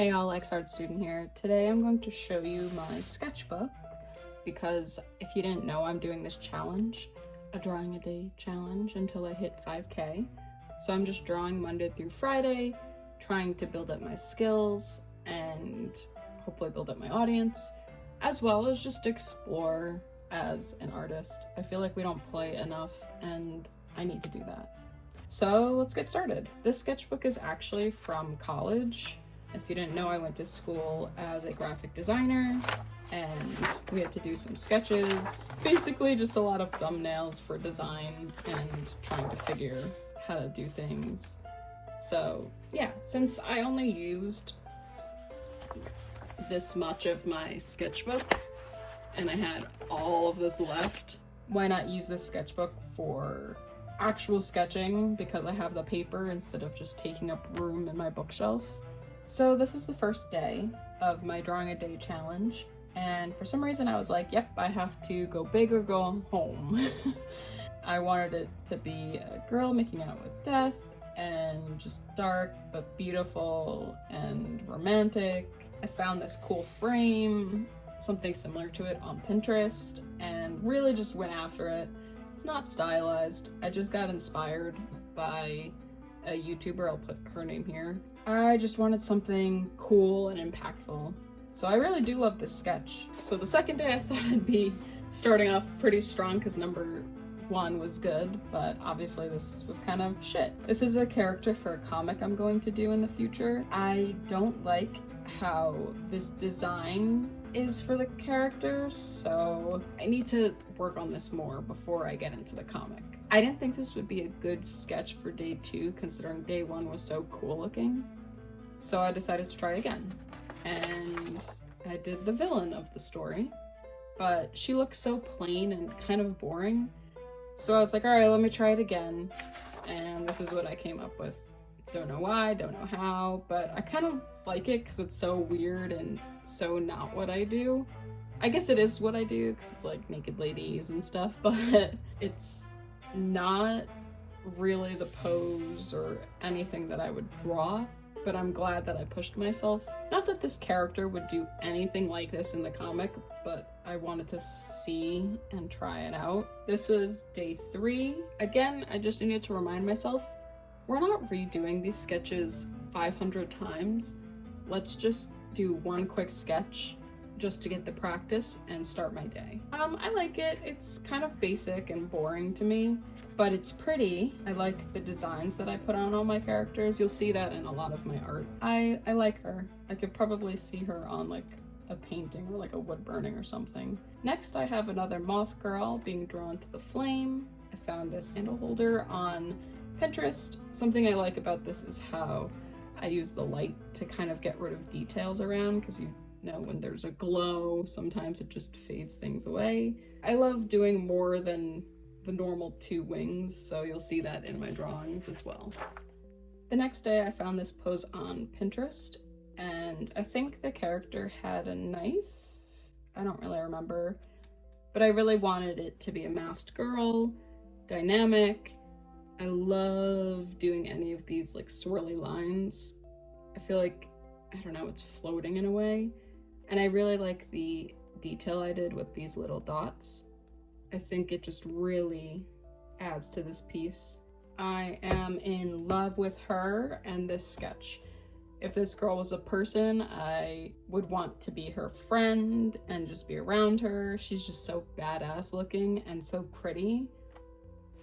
Hey all, Art student here. Today I'm going to show you my sketchbook because if you didn't know, I'm doing this challenge, a drawing a day challenge until I hit 5K. So I'm just drawing Monday through Friday, trying to build up my skills and hopefully build up my audience, as well as just explore as an artist. I feel like we don't play enough and I need to do that. So let's get started. This sketchbook is actually from college. If you didn't know, I went to school as a graphic designer and we had to do some sketches. Basically just a lot of thumbnails for design and trying to figure how to do things. So yeah, since I only used this much of my sketchbook and I had all of this left, why not use this sketchbook for actual sketching because I have the paper instead of just taking up room in my bookshelf. So this is the first day of my drawing a day challenge, and for some reason I was like, yep, I have to go big or go home. I wanted it to be a girl making out with death and just dark but beautiful and romantic. I found this cool frame, something similar to it on Pinterest, and really just went after it. It's not stylized, I just got inspired by a YouTuber, I'll put her name here. I just wanted something cool and impactful. So I really do love this sketch. So the second day I thought I'd be starting off pretty strong because number 1 was good, but obviously this was kind of shit. This is a character for a comic I'm going to do in the future. I don't like how this design is for the character, so I need to work on this more before I get into the comic. I didn't think this would be a good sketch for day 2 considering day 1 was so cool looking. So I decided to try again. And I did the villain of the story, but she looks so plain and kind of boring. So I was like, all right, let me try it again. And this is what I came up with. Don't know why, don't know how, but I kind of like it because it's so weird and so not what I do. I guess it is what I do because it's like naked ladies and stuff, but it's not really the pose or anything that I would draw, but I'm glad that I pushed myself. Not that this character would do anything like this in the comic, but I wanted to see and try it out. This was day 3. Again, I just needed to remind myself, we're not redoing these sketches 500 times. Let's just do one quick sketch just to get the practice and start my day. I like it. It's kind of basic and boring to me, but it's pretty. I like the designs that I put on all my characters. You'll see that in a lot of my art. I like her. I could probably see her on like a painting or like a wood burning or something. Next, I have another moth girl being drawn to the flame. I found this candle holder on Pinterest. Something I like about this is how I use the light to kind of get rid of details around, because you know when there's a glow, sometimes it just fades things away. I love doing more than the normal 2 wings, so you'll see that in my drawings as well. The next day I found this pose on Pinterest, and I think the character had a knife. I don't really remember, but I really wanted it to be a masked girl, dynamic. I love doing any of these like swirly lines. I feel like, I don't know, it's floating in a way. And I really like the detail I did with these little dots. I think it just really adds to this piece. I am in love with her and this sketch. If this girl was a person, I would want to be her friend and just be around her. She's just so badass looking and so pretty.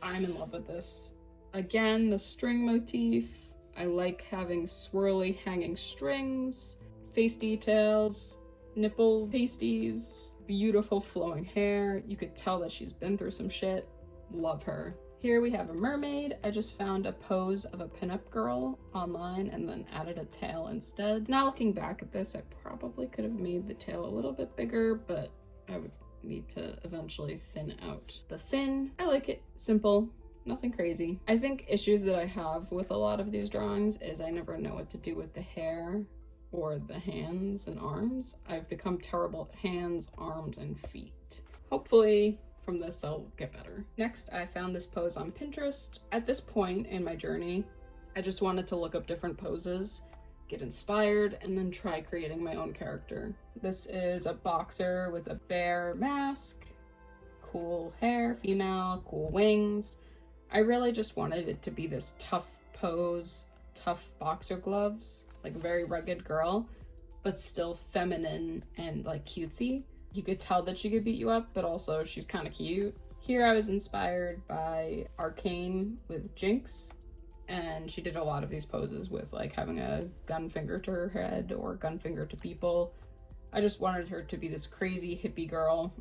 I'm in love with this. Again, the string motif. I like having swirly hanging strings, face details, nipple pasties, beautiful flowing hair. You could tell that she's been through some shit. Love her. Here we have a mermaid. I just found a pose of a pinup girl online and then added a tail instead. Now looking back at this, I probably could have made the tail a little bit bigger, but I would need to eventually thin out the fin. I like it simple. Nothing crazy. I think issues that I have with a lot of these drawings is I never know what to do with the hair or the hands and arms. I've become terrible at hands, arms, and feet. Hopefully from this I'll get better. Next, I found this pose on Pinterest. At this point in my journey, I just wanted to look up different poses get inspired, and then try creating my own character. This is a boxer with a bear mask, cool hair, female, cool wings. I really just wanted it to be this tough pose, tough boxer gloves, like a very rugged girl, but still feminine and like cutesy. You could tell that she could beat you up, but also she's kind of cute. Here I was inspired by Arcane with Jinx, and she did a lot of these poses with like having a gun finger to her head or gun finger to people. I just wanted her to be this crazy hippie girl.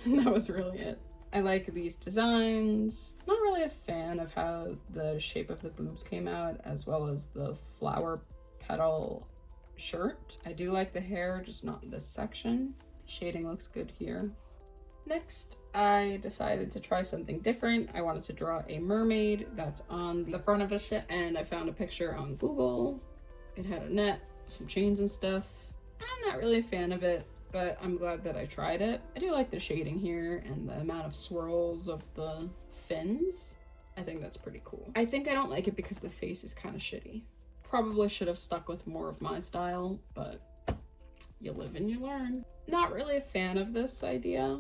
And that was really it. I like these designs. Not really a fan of how the shape of the boobs came out, as well as the flower petal shirt. I do like the hair, just not in this section. Shading looks good here. Next, I decided to try something different. I wanted to draw a mermaid that's on the front of a ship, and I found a picture on Google. It had a net, some chains and stuff. I'm not really a fan of it, but I'm glad that I tried it. I do like the shading here and the amount of swirls of the fins. I think that's pretty cool. I think I don't like it because the face is kind of shitty. Probably should have stuck with more of my style, but you live and you learn. Not really a fan of this idea,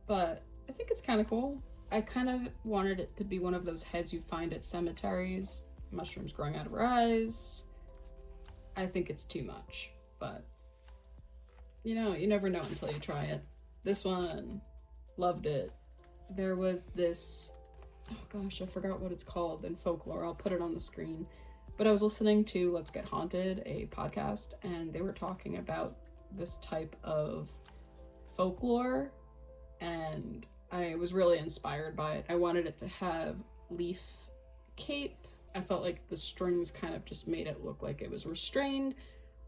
but I think it's kind of cool. I kind of wanted it to be one of those heads you find at cemeteries, mushrooms growing out of her eyes. I think it's too much, but you know, you never know until you try it. This one, loved it. There was this, oh gosh, I forgot what it's called in folklore. I'll put it on the screen. But I was listening to Let's Get Haunted, a podcast, and they were talking about this type of folklore, and I was really inspired by it. I wanted it to have leaf cape. I felt like the strings kind of just made it look like it was restrained,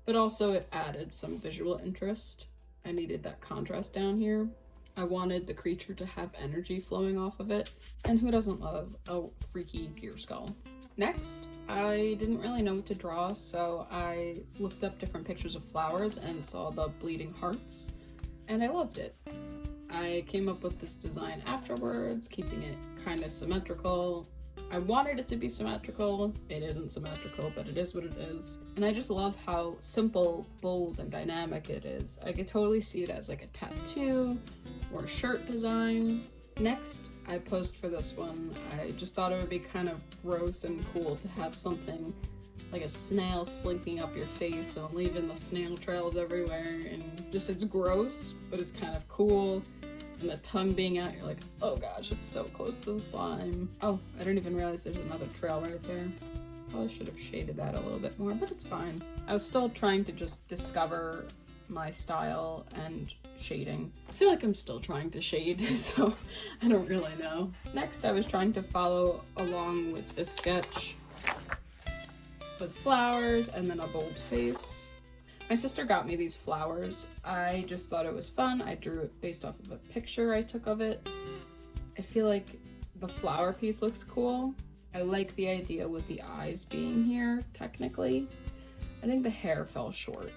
but also it added some visual interest. I needed that contrast down here. I wanted the creature to have energy flowing off of it, and who doesn't love a freaky deer skull? Next, I didn't really know what to draw, so I looked up different pictures of flowers and saw the bleeding hearts, and I loved it. I came up with this design afterwards, keeping it kind of symmetrical. I wanted it to be symmetrical. It isn't symmetrical, but it is what it is. And I just love how simple, bold, and dynamic it is. I could totally see it as like a tattoo or a shirt design. Next, I posed for this one. I just thought it would be kind of gross and cool to have something like a snail slinking up your face and leaving the snail trails everywhere, and just it's gross, but it's kind of cool. And the tongue being out, you're like, oh gosh, it's so close to the slime. Oh, I didn't even realize there's another trail right there. Probably should have shaded that a little bit more, but it's fine. I was still trying to just discover my style and shading. I feel like I'm still trying to shade, so I don't really know. Next, I was trying to follow along with this sketch with flowers and then a bold face. My sister got me these flowers. I just thought it was fun. I drew it based off of a picture I took of it. I feel like the flower piece looks cool. I like the idea with the eyes being here, technically. I think the hair fell short.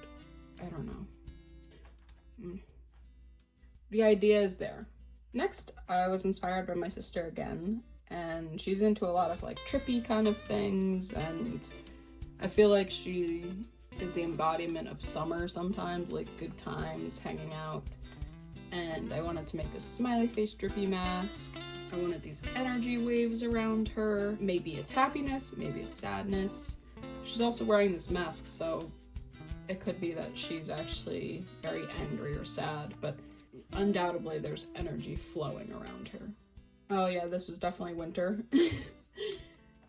I don't know. The idea is there. Next, I was inspired by my sister again, and she's into a lot of like trippy kind of things, and I feel like she is the embodiment of summer sometimes, like good times, hanging out. And I wanted to make this smiley face drippy mask. I wanted these energy waves around her. Maybe it's happiness, maybe it's sadness. She's also wearing this mask, so it could be that she's actually very angry or sad, but undoubtedly there's energy flowing around her. Oh yeah, this was definitely winter.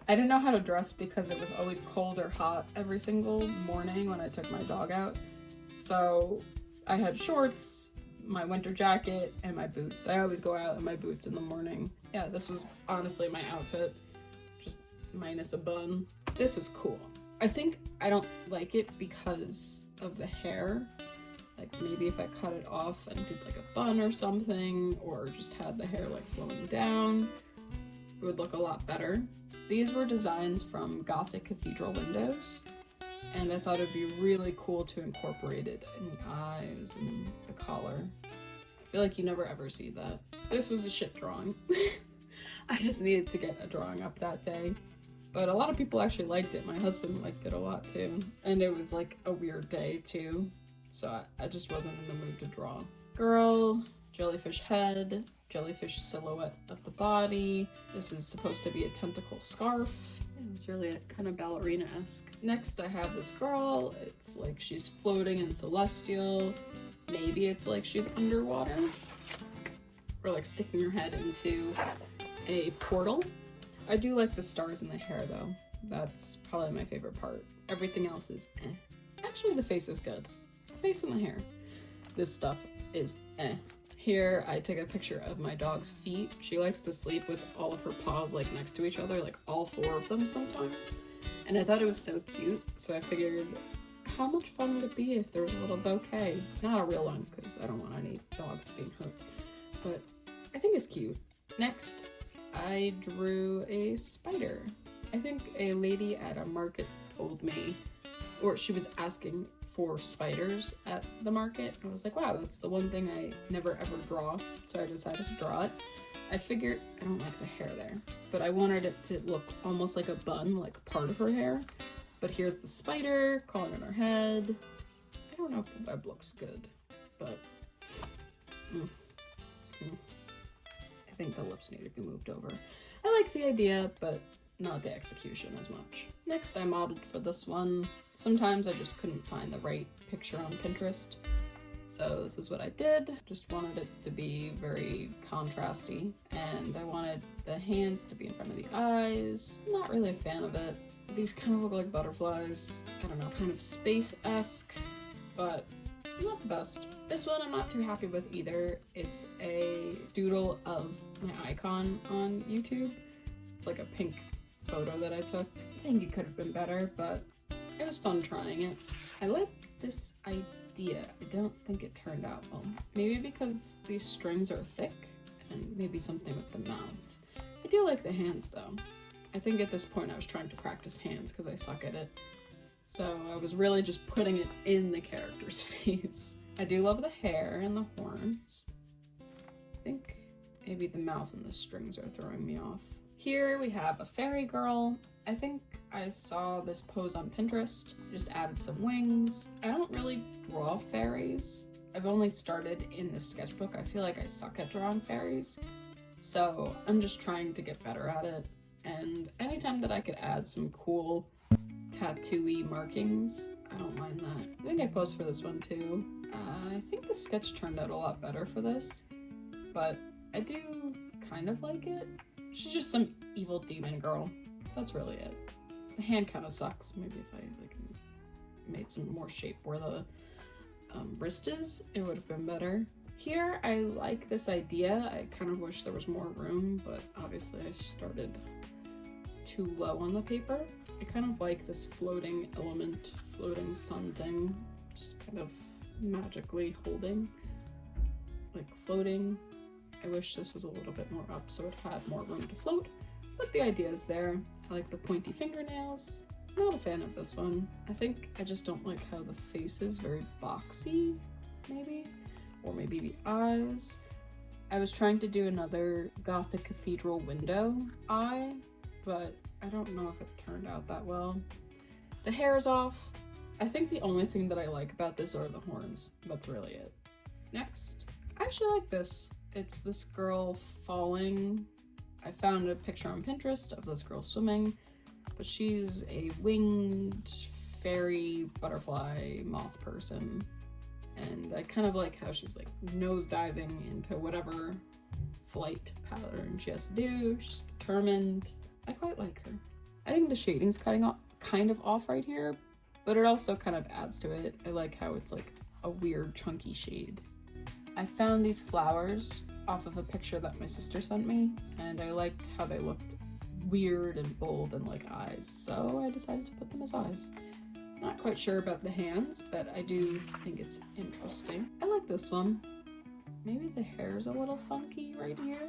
I didn't know how to dress because it was always cold or hot every single morning when I took my dog out. So I had shorts, my winter jacket, and my boots. I always go out in my boots in the morning. Yeah, this was honestly my outfit, just minus a bun. This was cool. I think I don't like it because of the hair. Like maybe if I cut it off and did like a bun or something, or just had the hair like flowing down, it would look a lot better. These were designs from Gothic cathedral windows, and I thought it'd be really cool to incorporate it in the eyes and the collar. I feel like you never ever see that. This was a shit drawing. I just needed to get a drawing up that day. but a lot of people actually liked it. My husband liked it a lot too. And it was like a weird day too, so I just wasn't in the mood to draw. Girl, jellyfish head, jellyfish silhouette of the body. This is supposed to be a tentacle scarf. It's really a kind of ballerina-esque. Next I have this girl. It's like she's floating in celestial. Maybe it's like she's underwater. Or like sticking her head into a portal. I do like the stars in the hair though. That's probably my favorite part. Everything else is eh. Actually the face is good. The face and the hair. This stuff is eh. Here I take a picture of my dog's feet. She likes to sleep with all of her paws like next to each other, like all 4 of them sometimes. And I thought it was so cute, so I figured how much fun would it be if there was a little bouquet? Not a real one, because I don't want any dogs being hurt, but I think it's cute. Next, I drew a spider. I think a lady at a market told me, or she was asking for spiders at the market. I was like, wow, that's the one thing I never ever draw. So I decided to draw it. I figured I don't like the hair there, but I wanted it to look almost like a bun, like part of her hair. But here's the spider crawling on her head. I don't know if the web looks good, but I think the lips need to be moved over. I like the idea, but not the execution as much. Next, I modeled for this one. Sometimes I just couldn't find the right picture on Pinterest. So this is what I did. Just wanted it to be very contrasty. And I wanted the hands to be in front of the eyes. I'm not really a fan of it. These kind of look like butterflies. I don't know, kind of space-esque, but not the best. This one I'm not too happy with either. It's a doodle of my icon on YouTube. It's like a pink photo that I took. I think it could have been better, but it was fun trying it. I like this idea. I don't think it turned out well. Maybe because these strings are thick, and maybe something with the mouth. I do like the hands though. I think at this point I was trying to practice hands because I suck at it. So I was really just putting it in the character's face. I do love the hair and the horns. I think maybe the mouth and the strings are throwing me off. Here we have a fairy girl. I think I saw this pose on Pinterest, just added some wings. I don't really draw fairies. I've only started in this sketchbook. I feel like I suck at drawing fairies. So I'm just trying to get better at it. And anytime that I could add some cool tattoo-y markings, I don't mind that. I think I posed for this one too. I think the sketch turned out a lot better for this, but I do kind of like it. She's just some evil demon girl. That's really it. The hand kind of sucks. Maybe if I like made some more shape where the wrist is, it would have been better. Here, I like this idea. I kind of wish there was more room, but obviously I started too low on the paper. I kind of like this floating element, floating sun thing, just kind of magically holding, like floating. I wish this was a little bit more up so it had more room to float, but the idea is there. I like the pointy fingernails. I'm not a fan of this one. I think I just don't like how the face is very boxy, maybe, or maybe the eyes. I was trying to do another Gothic cathedral window eye, but I don't know if it turned out that well. The hair is off. I think the only thing that I like about this are the horns. That's really it. Next, I actually like this. It's this girl falling. I found a picture on Pinterest of this girl swimming, but she's a winged fairy butterfly moth person. And I kind of like how she's like nose diving into whatever flight pattern she has to do. She's determined. I quite like her. I think the shading's kind of off right here, but it also kind of adds to it. I like how it's like a weird chunky shade. I found these flowers off of a picture that my sister sent me, and I liked how they looked weird and bold and like eyes, so I decided to put them as eyes. Not quite sure about the hands, but I do think it's interesting. I like this one. Maybe the hair's a little funky right here.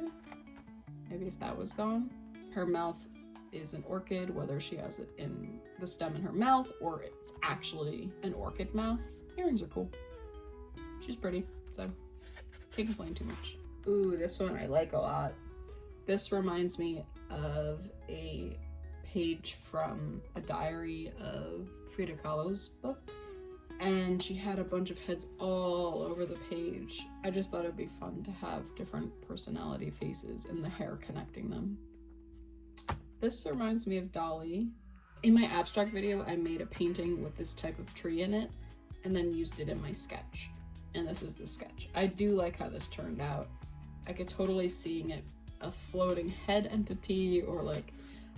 Maybe if that was gone. Her mouth is an orchid, whether she has it in the stem in her mouth or it's actually an orchid mouth. Earrings are cool. She's pretty, so can't complain too much. Ooh, this one I like a lot. This reminds me of a page from a diary of Frida Kahlo's book, and she had a bunch of heads all over the page. I just thought it'd be fun to have different personality faces and the hair connecting them. This reminds me of Dolly. In my abstract video, I made a painting with this type of tree in it and then used it in my sketch. And this is the sketch. I do like how this turned out. I could totally seeing it a floating head entity or like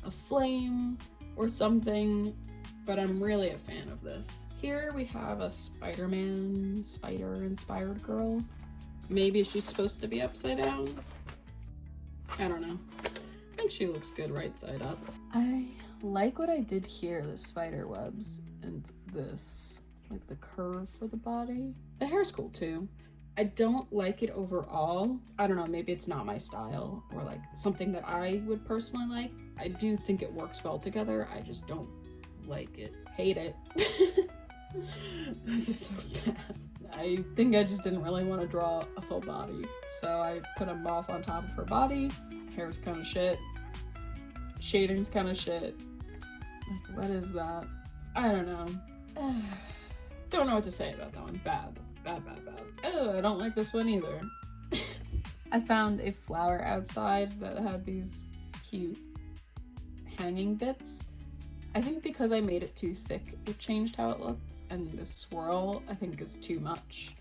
a flame or something, but I'm really a fan of this. Here we have a Spider-Man spider-inspired girl. Maybe she's supposed to be upside down. I don't know. I think she looks good right side up. I like what I did here, the spider webs and this, like the curve for the body. The hair's cool too. I don't like it overall. I don't know, maybe it's not my style or like something that I would personally like. I do think it works well together. I just don't like it. Hate it. This is so bad. I think I just didn't really want to draw a full body. So I put a moth on top of her body. Hair's kind of shit. Shading's kind of shit. Like, what is that? I don't know. Don't know what to say about that one. Bad. Bad, bad, bad. Oh, I don't like this one either. I found a flower outside that had these cute hanging bits. I think because I made it too thick, it changed how it looked, and the swirl, I think, is too much.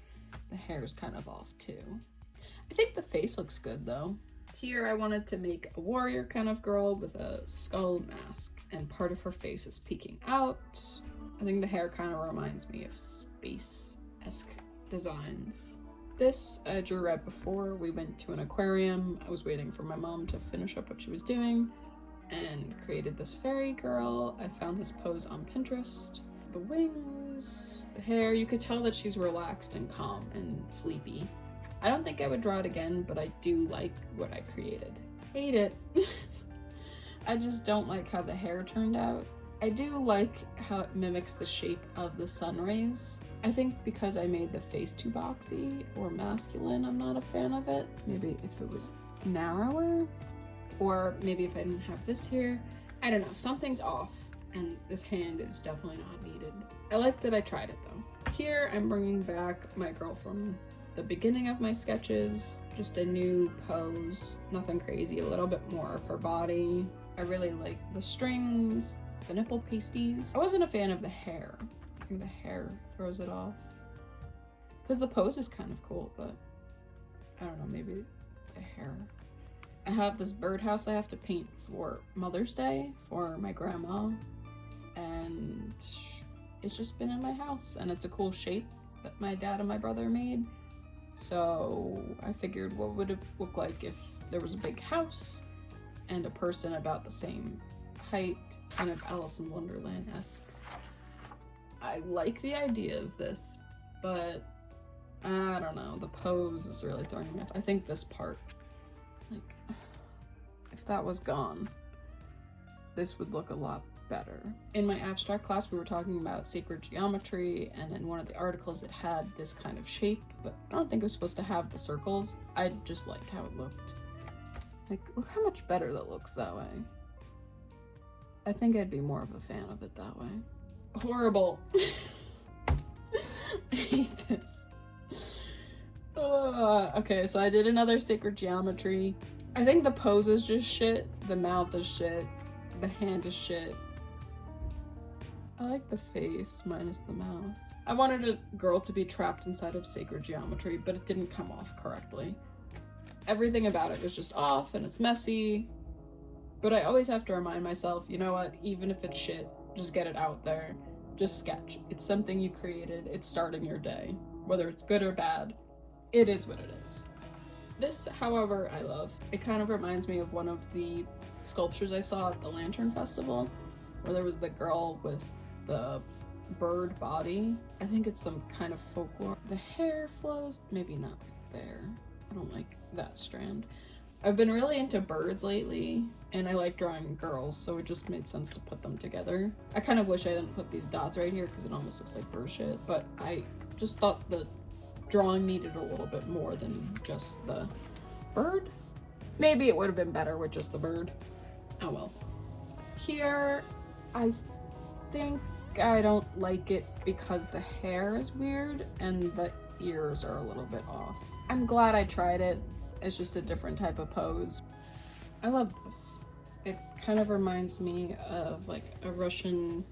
The hair's kind of off too. I think the face looks good though. Here I wanted to make a warrior kind of girl with a skull mask, and part of her face is peeking out. I think the hair kind of reminds me of space-esque designs. This I drew right before we went to an aquarium. I was waiting for my mom to finish up what she was doing and created this fairy girl. I found this pose on Pinterest. The wings, the hair, you could tell that she's relaxed and calm and sleepy. I don't think I would draw it again, but I do like what I created. Hate it. I just don't like how the hair turned out. I do like how it mimics the shape of the sun rays. I think because I made the face too boxy or masculine, I'm not a fan of it. Maybe if it was narrower, or maybe if I didn't have this here. I don't know, something's off, and this hand is definitely not needed. I like that I tried it though. Here I'm bringing back my girl from the beginning of my sketches, just a new pose, nothing crazy, a little bit more of her body. I really like the strings, the nipple pasties. I wasn't a fan of the hair. I think the hair throws it off. Because the pose is kind of cool, but I don't know, maybe the hair. I have this birdhouse I have to paint for Mother's Day for my grandma, and it's just been in my house, and it's a cool shape that my dad and my brother made. So I figured, what would it look like if there was a big house and a person about the same height, kind of Alice in Wonderland-esque. I like the idea of this, but I don't know, the pose is really throwing me off. I think this part, like, if that was gone, this would look a lot better. In my abstract class, we were talking about sacred geometry, and in one of the articles it had this kind of shape, but I don't think it was supposed to have the circles. I just liked how it looked. Like, look how much better that looks that way. I think I'd be more of a fan of it that way. Horrible. I hate this. Okay, so I did another sacred geometry. I think the pose is just shit, the mouth is shit, the hand is shit. I like the face minus the mouth. I wanted a girl to be trapped inside of sacred geometry, but it didn't come off correctly. Everything about it was just off and it's messy, but I always have to remind myself, you know what, even if it's shit, just get it out there. Just sketch. It's something you created. It's starting your day. Whether it's good or bad, it is what it is. This, however, I love. It kind of reminds me of one of the sculptures I saw at the Lantern Festival, where there was the girl with the bird body. I think it's some kind of folklore. The hair flows, maybe not right there. I don't like that strand. I've been really into birds lately, and I like drawing girls, so it just made sense to put them together. I kind of wish I didn't put these dots right here because it almost looks like bird shit, but I just thought the drawing needed a little bit more than just the bird. Maybe it would have been better with just the bird. Oh well. Here, I think I don't like it because the hair is weird and the ears are a little bit off. I'm glad I tried it. It's just a different type of pose. I love this. It kind of reminds me of like a Russian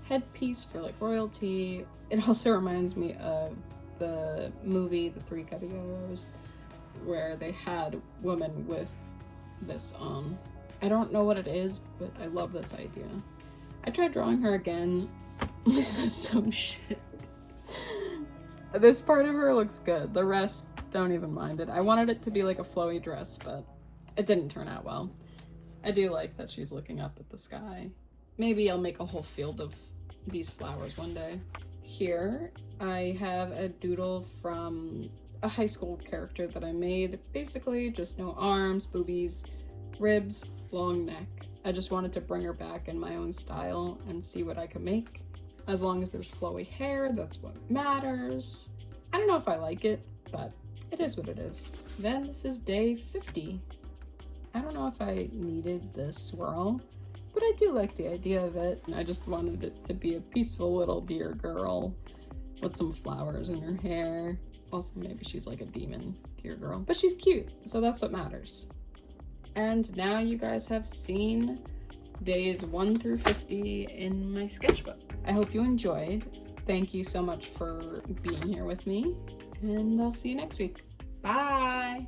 headpiece for like royalty. It also reminds me of the movie The Three Caballeros, where they had women with this on. I don't know what it is, but I love this idea. I tried drawing her again. This is some shit. This part of her looks good. The rest, don't even mind it. I wanted it to be like a flowy dress, but it didn't turn out well. I do like that she's looking up at the sky. Maybe I'll make a whole field of these flowers one day. Here, I have a doodle from a high school character that I made. Basically, just no arms, boobies, ribs, long neck. I just wanted to bring her back in my own style and see what I could make. As long as there's flowy hair, that's what matters. I don't know if I like it, but it is what it is. Then this is day 50. I don't know if I needed this swirl, but I do like the idea of it. I just wanted it to be a peaceful little deer girl with some flowers in her hair. Also, maybe she's like a demon deer girl, but she's cute, so that's what matters. And now you guys have seen days 1 through 50 in my sketchbook. I hope you enjoyed. Thank you so much for being here with me, and I'll see you next week. Bye!